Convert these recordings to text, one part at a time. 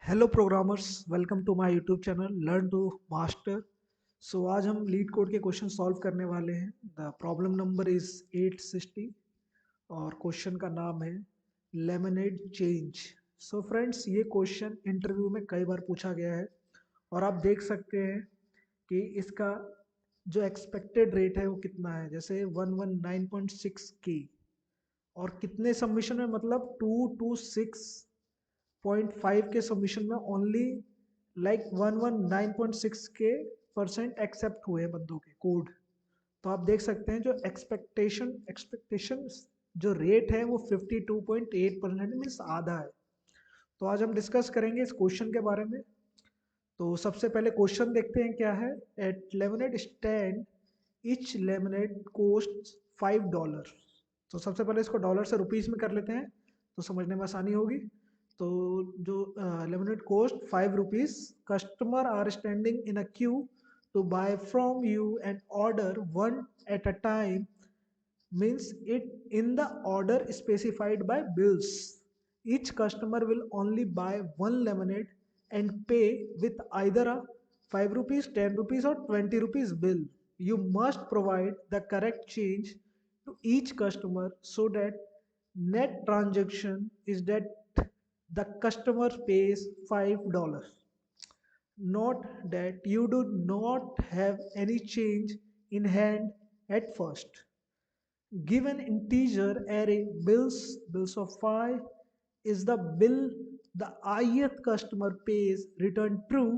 Hello programmers, welcome to my YouTube channel learn to master. So आज हम LeetCode के question solve करने वाले हैं। द प्रॉब्लम नंबर इज 860 और क्वेश्चन का नाम है लेमनेड चेंज। सो फ्रेंड्स, ये क्वेश्चन इंटरव्यू में कई बार पूछा गया है और आप देख सकते हैं कि इसका जो एक्सपेक्टेड रेट है वो कितना है। जैसे 119.6 की और कितने सबमिशन में, मतलब 226.5 के सबमिशन में ओनली 119.6 के परसेंट एक्सेप्ट हुए बंदों के कोड। तो आप देख सकते हैं जो एक्सपेक्टेशन जो रेट है वो 52.8% मीन्स आधा है। तो आज हम डिस्कस करेंगे इस क्वेश्चन के बारे में। तो सबसे पहले क्वेश्चन देखते हैं क्या है। At lemonade stand each lemonade cost $5। तो सबसे पहले इसको डॉलर से रुपीस में कर लेते हैं तो समझने में आसानी होगी। तो जो lemonade cost ₹5, customer are standing in a queue to buy from you and order one at a time means it in the order specified by bills. Each customer will only buy one lemonade and pay with either a 5 rupees, 10 rupees or 20 rupees bill. You must provide the correct change to each customer so that net transaction is that the customer pays $5. Note that you do not have any change in hand at first. Given integer array bills of 5 is the bill the ith customer pays, return true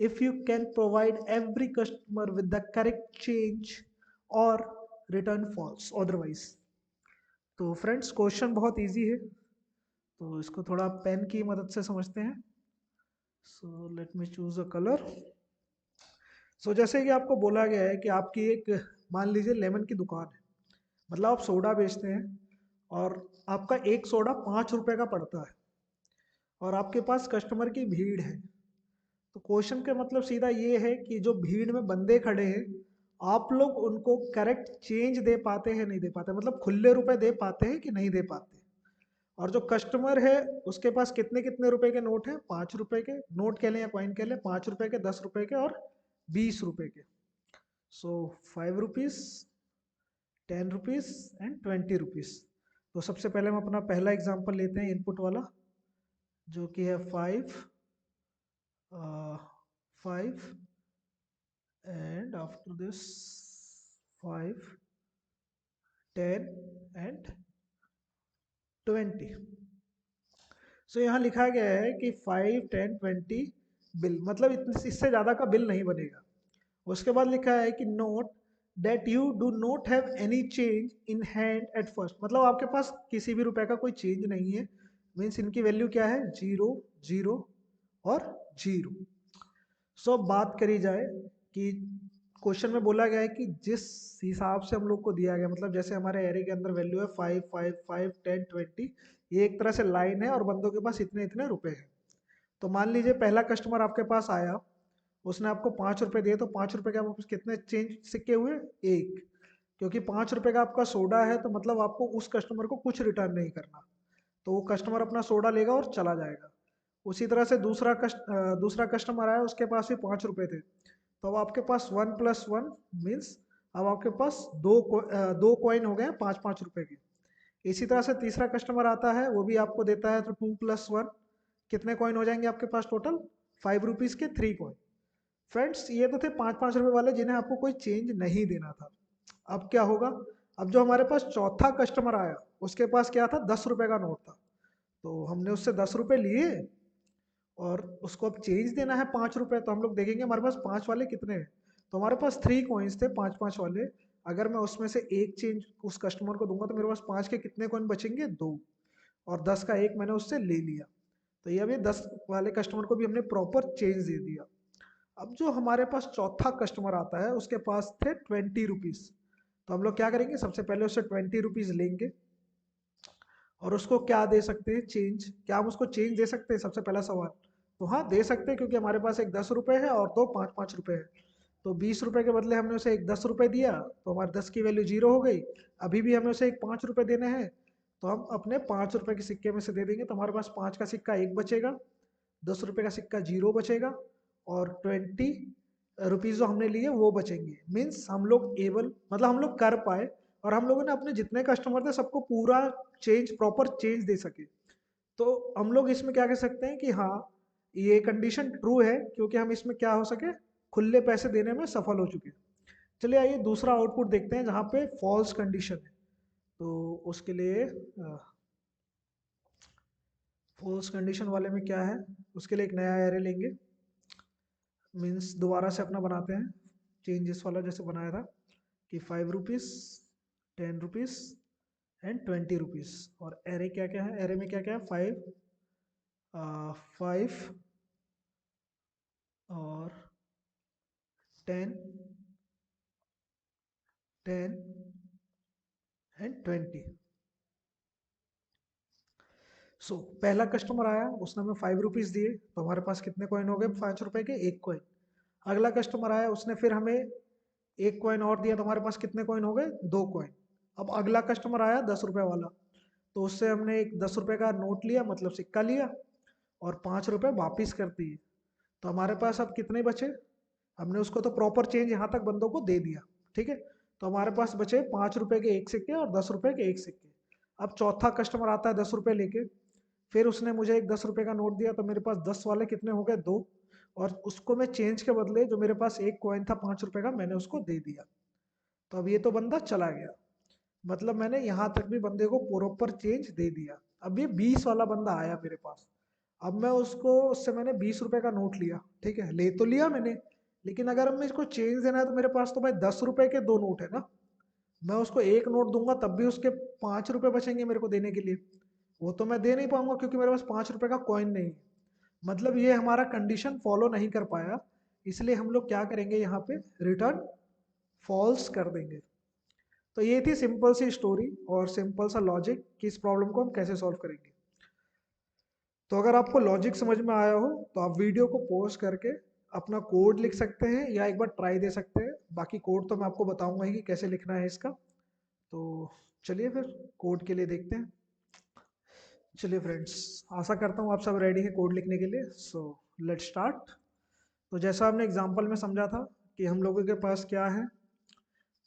if you can provide every customer with the correct change, or return false otherwise. तो friends, question बहुत easy है, तो इसको थोड़ा pen की मदद से समझते हैं। So let me choose a colour. So जैसे कि आपको बोला गया है कि आपकी एक, मान लीजिए लेमन की दुकान है, मतलब आप सोडा बेचते हैं और आपका एक सोडा ₹5 का पड़ता है और आपके पास कस्टमर की भीड़ है। तो क्वेश्चन का मतलब सीधा ये है कि जो भीड़ में बंदे खड़े हैं, आप लोग उनको करेक्ट चेंज दे पाते हैं नहीं दे पाते, मतलब खुले रुपए दे पाते हैं कि नहीं दे पाते। और जो कस्टमर है उसके पास कितने कितने रुपए के नोट हैं, ₹5 के नोट कह लें या कॉइन कह लें, ₹5 के, ₹10 के और ₹20 के। सो ₹5, ₹10 एंड ₹20। तो सबसे पहले हम अपना पहला एग्जांपल लेते हैं इनपुट वाला, जो कि है 5 एंड आफ्टर दिस 5, 10 एंड 20। सो यहाँ लिखा गया है कि 5, 10, 20 बिल, मतलब इससे ज़्यादा का बिल नहीं बनेगा। उसके बाद लिखा है कि note that you do not have any change in hand at first, मतलब आपके पास किसी भी रुपए का कोई चेंज नहीं है। मीन्स इनकी वैल्यू क्या है, 0, 0 और 0। सो बात करी जाए कि क्वेश्चन में बोला गया है कि जिस हिसाब से हम लोग को दिया गया, मतलब जैसे हमारे एरे के अंदर वैल्यू है 5, 5, 5, 10, 20, ये एक तरह से लाइन है और बंदों के पास इतने इतने रुपए हैं। तो मान लीजिए पहला कस्टमर आपके पास आया, उसने आपको ₹5 दिए, तो ₹5 के आपके पास कितने चेंज सिक्के हुए, एक। क्योंकि ₹5 का आपका सोडा है तो मतलब आपको उस कस्टमर को कुछ रिटर्न नहीं करना, तो वो कस्टमर अपना सोडा लेगा और चला जाएगा। उसी तरह से दूसरा कस्टमर आया, उसके पास भी ₹5 थे, तो अब आपके पास 1+1 मीन्स अब आपके पास दो कॉइन हो गए ₹5 के। इसी तरह से तीसरा कस्टमर आता है, वो भी आपको देता है, तो 2+1 कितने कॉइन हो जाएंगे आपके पास टोटल, ₹5 के 3 कॉइन। फ्रेंड्स, ये तो थे ₹5 वाले जिन्हें आपको कोई चेंज नहीं देना था। अब क्या होगा, अब जो हमारे पास चौथा कस्टमर आया, उसके पास क्या था, ₹10 का नोट था, तो हमने उससे ₹10 लिए और उसको अब चेंज देना है ₹5। तो हम लोग देखेंगे हमारे पास 5 वाले कितने हैं। तो हमारे पास 3 कॉइन्स थे, 5-5 वाले। अगर मैं उसमें से एक चेंज उस कस्टमर को दूंगा तो मेरे पास 5 के कितने कॉइन बचेंगे, 2, और 10 का एक मैंने उससे ले लिया। तो ये अभी 10 वाले कस्टमर को भी हमने प्रॉपर चेंज दे दिया। अब जो हमारे पास चौथा कस्टमर आता है, उसके पास थे ₹20। तो हम लोग क्या करेंगे, सबसे पहले उससे ₹20 लेंगे और उसको क्या दे सकते हैं, चेंज। क्या हम उसको चेंज दे सकते हैं, सबसे पहला सवाल। तो हाँ, दे सकते हैं, क्योंकि हमारे पास एक ₹10 है और दो ₹5-5 है। तो ₹20 के बदले हमने उसे एक ₹10 दिया, तो हमारे 10 की वैल्यू 0 हो गई। अभी भी हमें उसे एक ₹5 देने हैं, तो हम अपने ₹5 के सिक्के में से दे देंगे, तो हमारे पास 5 का सिक्का एक बचेगा। ₹10 का सिक्का 0 बचेगा और 20 रुपीज़ जो हमने लिए वो बचेंगे। मीन्स हम लोग एबल मतलब हम लोग कर पाए और हम लोगों ने अपने जितने कस्टमर थे सबको पूरा चेंज प्रॉपर चेंज दे सके। तो हम लोग इसमें क्या कह सकते हैं कि हाँ, ये कंडीशन ट्रू है क्योंकि हम इसमें क्या हो सके, खुले पैसे देने में सफल हो चुके। चलिए आइए दूसरा आउटपुट देखते हैं जहाँ पे फॉल्स कंडीशन है। तो उसके लिए फॉल्स कंडीशन वाले में क्या है, उसके लिए एक नया एरे लेंगे। मीन्स दोबारा से अपना बनाते हैं चेंजेस वाला जैसे बनाया था कि ₹5, ₹10 एंड ₹20। और एरे क्या क्या है, एरे में क्या क्या है, 5 और 10 एंड 20। सो पहला कस्टमर आया, उसने हमें ₹5 दिए, तो हमारे पास कितने कॉइन हो गए, ₹5 के एक कॉइन। अगला कस्टमर आया, उसने फिर हमें एक कॉइन और दिया, तो हमारे पास कितने कॉइन हो गए, 2 कॉइन। अब अगला कस्टमर आया ₹10 वाला, तो उससे हमने एक ₹10 का नोट लिया, मतलब सिक्का लिया, और ₹5 वापिस कर दिए। तो हमारे पास अब कितने बचे, हमने उसको तो प्रॉपर चेंज यहाँ तक बंदों को दे दिया, ठीक है। तो हमारे पास बचे ₹5 के एक सिक्के और ₹10 के एक सिक्के। अब चौथा कस्टमर आता है ₹10 लेके, फिर उसने मुझे एक ₹10 का नोट दिया, तो मेरे पास 10 वाले कितने हो गए, 2। और उसको मैं चेंज के बदले जो मेरे पास एक कॉइन था ₹5 का, मैंने उसको दे दिया। तो अब ये तो बंदा चला गया, मतलब मैंने यहाँ तक भी बंदे को प्रॉपर चेंज दे दिया। अब ये 20 वाला बंदा आया मेरे पास, अब मैं उसको, उससे मैंने ₹20 का नोट लिया, ठीक है, ले तो लिया मैंने, लेकिन अगर मैं इसको चेंज देना है तो मेरे पास तो भाई ₹10 के 2 नोट है ना। मैं उसको एक नोट दूंगा तब भी उसके ₹5 बचेंगे मेरे को देने के लिए, वो तो मैं दे नहीं पाऊंगा क्योंकि मेरे पास ₹5 का कॉइन नहीं है। मतलब ये हमारा कंडीशन फॉलो नहीं कर पाया, इसलिए हम लोग क्या करेंगे, यहाँ पे रिटर्न फॉल्स कर देंगे। तो ये थी सिंपल सी स्टोरी और सिंपल सा लॉजिक कि इस प्रॉब्लम को हम कैसे सॉल्व करेंगे। तो अगर आपको लॉजिक समझ में आया हो तो आप वीडियो को पॉज करके अपना कोड लिख सकते हैं या एक बार ट्राई दे सकते हैं। बाकी कोड तो मैं आपको बताऊंगा ही कि कैसे लिखना है इसका। तो चलिए फिर कोड के लिए देखते हैं। चलिए फ्रेंड्स, आशा करता हूँ आप सब रेडी हैं कोड लिखने के लिए। So let's start. तो जैसा हमने एग्जांपल में समझा था कि हम लोगों के पास क्या है,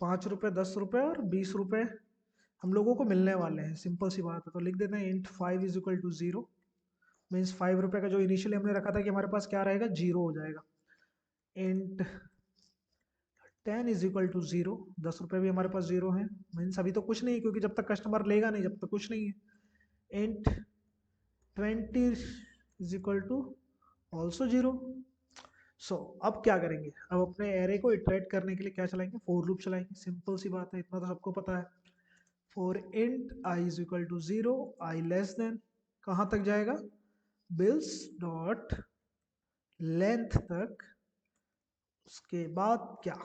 ₹5, ₹10 और ₹20 हम लोगों को मिलने वाले हैं। सिंपल सी बात है, तो लिख देते हैं int 5 is equal to 0। Means ₹5 का जो इनिशियली हमने रखा था कि हमारे पास क्या रहेगा, 0 हो जाएगा। इंट 10 इज इक्वल टू 0, ₹10 भी हमारे पास 0 है। मीन्स अभी तो कुछ नहीं है क्योंकि जब तक कस्टमर लेगा नहीं जब तक कुछ नहीं है। Int 20 is equal to also 0। So अब क्या करेंगे, अब अपने एरे को इटरेट करने के लिए क्या चलाएंगे, फॉर लूप चलाएंगे। सिंपल सी बात है, इतना तो सबको पता है। For int I is equal to 0, I less than कहाँ तक जाएगा, बिल्स डॉट लेंथ तक। उसके बाद क्या,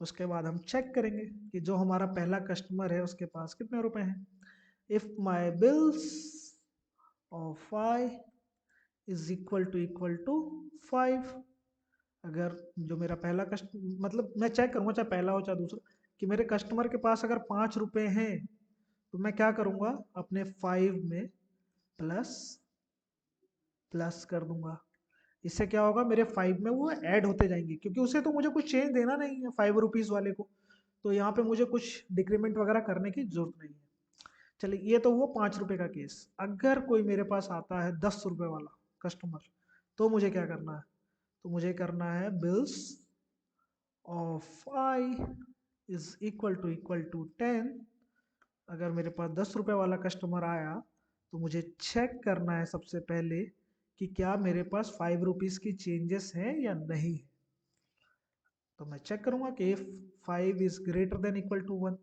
उसके बाद हम चेक करेंगे कि जो हमारा पहला कस्टमर है उसके पास कितने रुपए हैं। If my bills of I is equal to 5, अगर जो मेरा पहला कस्टमर, मतलब मैं चेक करूंगा चाहे पहला हो चाहे दूसरा, कि मेरे कस्टमर के पास अगर ₹5 हैं तो मैं क्या करूंगा, अपने 5 में प्लस प्लस कर दूंगा। इससे क्या होगा, मेरे 5 में वो ऐड होते जाएंगे क्योंकि उसे तो मुझे कुछ चेंज देना नहीं है ₹5 वाले को, तो यहाँ पे मुझे कुछ डिक्रीमेंट वगैरह करने की जरूरत नहीं है। चलिए ये तो हुआ ₹5 का केस। अगर कोई मेरे पास आता है ₹10 वाला कस्टमर, तो मुझे क्या करना है, तो मुझे करना है bills of I is equal to 10। अगर मेरे पास ₹10 वाला कस्टमर आया तो मुझे चेक करना है सबसे पहले कि क्या मेरे पास ₹5 की चेंजेस हैं या नहीं। तो मैं चेक करूंगा कि if 5 is greater than equal to 1,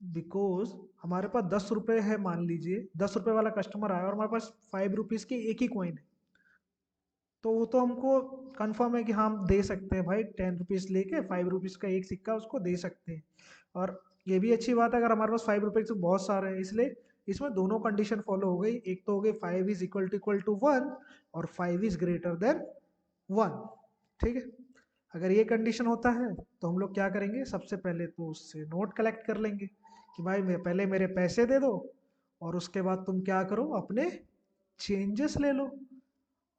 because हमारे पास ₹10 है, मान लीजिए ₹10 वाला कस्टमर आया और हमारे पास ₹5 की एक ही कॉइन है, तो वो तो हमको कंफर्म है कि हाँ हम दे सकते हैं भाई, ₹10 लेके ₹5 का एक सिक्का उसको दे सकते हैं। और ये भी अच्छी बात है अगर हमारे पास ₹5 से बहुत सारे हैं, इसलिए इसमें दोनों कंडीशन फॉलो हो गई। एक तो हो गई 5 इज इक्वल टू 1 और 5 इज ग्रेटर देन 1, ठीक है। अगर ये कंडीशन होता है तो हम लोग क्या करेंगे, सबसे पहले तो उससे नोट कलेक्ट कर लेंगे कि भाई पहले मेरे पैसे दे दो और उसके बाद तुम क्या करो, अपने चेंजेस ले लो।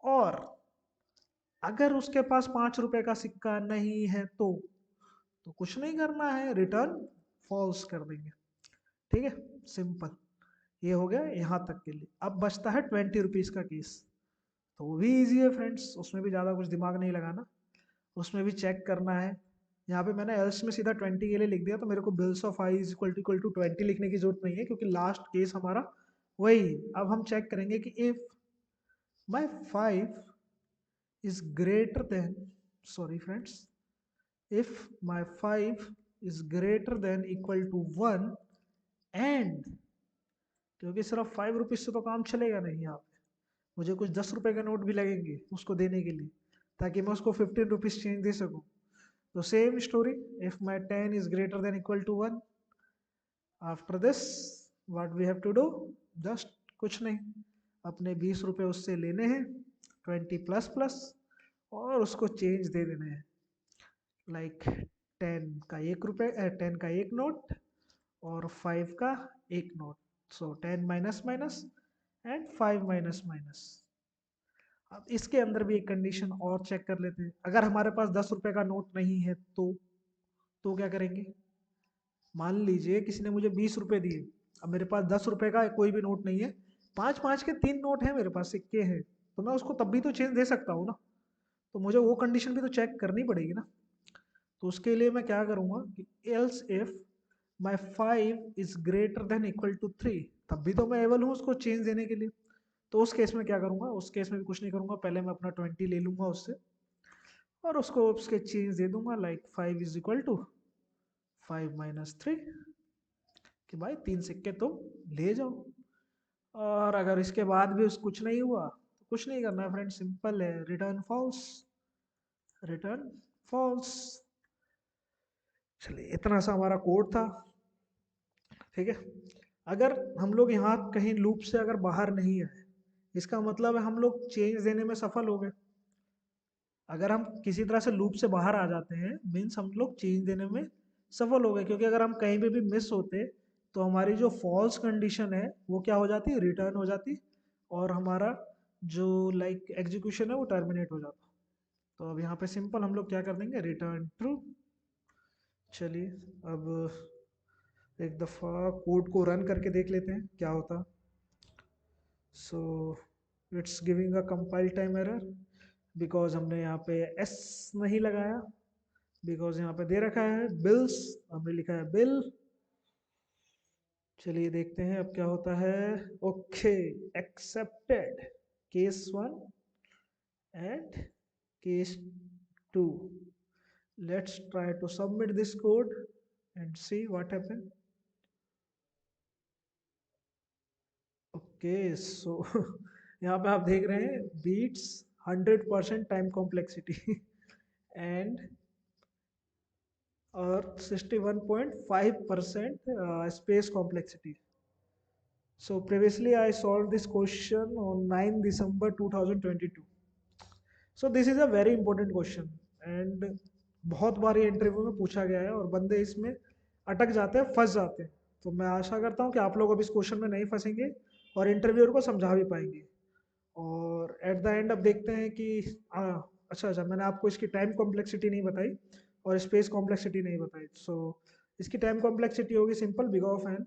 और अगर उसके पास 5 रुपए का सिक्का नहीं है तो कुछ नहीं करना है, रिटर्न फॉल्स कर देंगे। ठीक है, सिंपल। ये हो गया यहाँ तक के लिए। अब बचता है 20 रुपीज़ का केस, तो वो भी ईजी है फ्रेंड्स, उसमें भी ज़्यादा कुछ दिमाग नहीं लगाना। उसमें भी चेक करना है। यहाँ पे मैंने एल्स में सीधा 20 के लिए लिख दिया, तो मेरे को bills of I is equal to 20 लिखने की जरूरत नहीं है, क्योंकि लास्ट केस हमारा वही। अब हम चेक करेंगे कि if my 5 is greater than, sorry friends, if my 5 is greater than equal to 1 and, क्योंकि सिर्फ 5 रुपीज से तो काम चलेगा नहीं यहाँ पे, मुझे कुछ 10 रुपए का नोट भी लगेंगे उसको देने के लिए, ताकि मैं उसको 15 रुपीज चेंज दे सकूँ। तो same story, if my 10 is greater than equal to 1, after this what we have to do, just कुछ नहीं, अपने 20 रुपए उससे लेने हैं 20 प्लस प्लस, और उसको चेंज दे देने हैं, लाइक 10 का 1 रुपए, 10 का 1 नोट और 5 का 1 note. So 10 minus minus and 5 minus minus. अब इसके अंदर भी एक कंडीशन और चेक कर लेते हैं। अगर हमारे पास 10 रुपए का नोट नहीं है तो क्या करेंगे? मान लीजिए किसी ने मुझे 20 रुपए दिए, अब मेरे पास 10 रुपए का कोई भी नोट नहीं है, 5 5 के 3 नोट है मेरे पास, सिक्के हैं, तो मैं उसको तब भी तो चेंज दे सकता हूँ ना। तो मुझे वो कंडीशन भी तो चेक करनी पड़ेगी ना। तो उसके लिए मैं क्या करूँगा कि else if my 5 is greater than equal to 3, तब भी तो मैं एबल हूँ उसको चेंज देने के लिए। तो उस केस में क्या करूँगा? उस केस में भी कुछ नहीं करूँगा, पहले मैं अपना 20 ले लूँगा उससे और उसको उसके चेंज दे दूंगा, like 5 is equal to 5 minus 3, कि भाई 3 सिक्के तुम ले जाओ। और अगर इसके बाद भी उस कुछ नहीं हुआ तो कुछ नहीं करना है फ्रेंड, सिंपल है, रिटर्न फॉल्स, रिटर्न फॉल्स। चलिए, इतना सा हमारा कोड था। ठीक है, अगर हम लोग यहाँ कहीं लूप से अगर बाहर नहीं आए, इसका मतलब है हम लोग चेंज देने में सफल हो गए। अगर हम किसी तरह से लूप से बाहर आ जाते हैं, मीन्स हम लोग चेंज देने में सफल हो गए, क्योंकि अगर हम कहीं पे भी मिस होते तो हमारी जो फॉल्स कंडीशन है वो क्या हो जाती, रिटर्न हो जाती, और हमारा जो लाइक एग्जीक्यूशन है वो टर्मिनेट हो जाता। तो अब यहाँ पे सिंपल हम लोग क्या कर देंगे, रिटर्न ट्रू। चलिए, अब एक दफ़ा कोड को रन करके देख लेते हैं क्या होता। So it's giving a compile time error, because हमने यहाँ पे एस नहीं लगाया, बिकॉज यहाँ पे दे रखा है बिल्स, हमने लिखा है बिल। चलिए देखते हैं अब क्या होता है। Okay, accepted case 1 and case 2। Let's try to submit this code and see what happen. Okay, so यहाँ पे आप देख रहे हैं बीट्स 100% टाइम कॉम्प्लेक्सिटी एंड और 61.5% space complexity. So previously I solved this question on 9 December 2022. So this is a very important question and बहुत बार ये interview में पूछा गया है और बंदे इसमें अटक जाते हैं, फंस जाते हैं। तो मैं आशा करता हूँ कि आप लोग अब इस क्वेश्चन में नहीं फंसेंगे और इंटरव्यूअर को समझा भी पाएंगे। और एट द एंड अब देखते हैं कि अच्छा, मैंने आपको इसकी टाइम कॉम्प्लेक्सिटी नहीं बताई और स्पेस कॉम्प्लेक्सिटी नहीं बताई। सो इसकी टाइम कॉम्प्लेक्सिटी होगी सिंपल बिग ऑफ एन,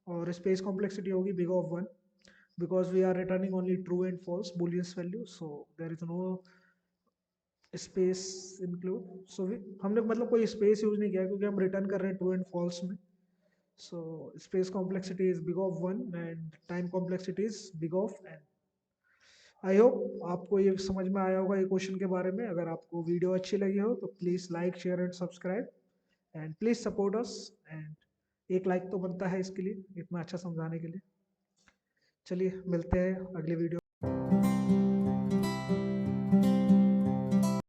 और स्पेस कॉम्प्लेक्सिटी होगी big of 1, because we are returning only true and false booleans value, so there is no space include. So हमने मतलब कोई स्पेस यूज नहीं किया क्योंकि हम रिटर्न कर रहे हैं ट्रू एंड फॉल्स में। So space complexity is big of 1 and time complexity is big of N. I hope आपको ये समझ में आया होगा ये क्वेश्चन के बारे में। अगर आपको वीडियो अच्छी लगी हो तो please like share and subscribe and please support us, and एक लाइक तो बनता है इसके लिए, इतना अच्छा समझाने के लिए। चलिए मिलते हैं अगली वीडियो।